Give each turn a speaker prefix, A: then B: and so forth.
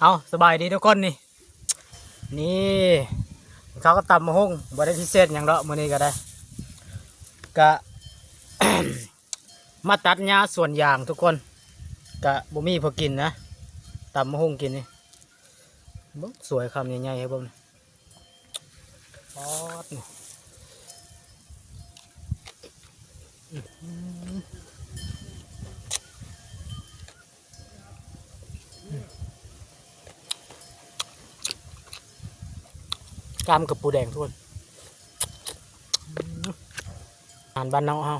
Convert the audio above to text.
A: เอาสบายดีทุกคนนี่เขาก็ตำมะฮุ่งบ่ได้พิเศษอย่างเนาะมื้อนี้ก็ได้ก็ มาตัดหญ้าส่วนยางทุกคนก็บ่มีพอกินนะตำมะฮุ่งกินนี่เบิ่งสวยคำใหญ่ๆให้เบิ่งป๊อดนี่กล้ามกับปูแดงทุกคนอาหารบ้านเนาเฮา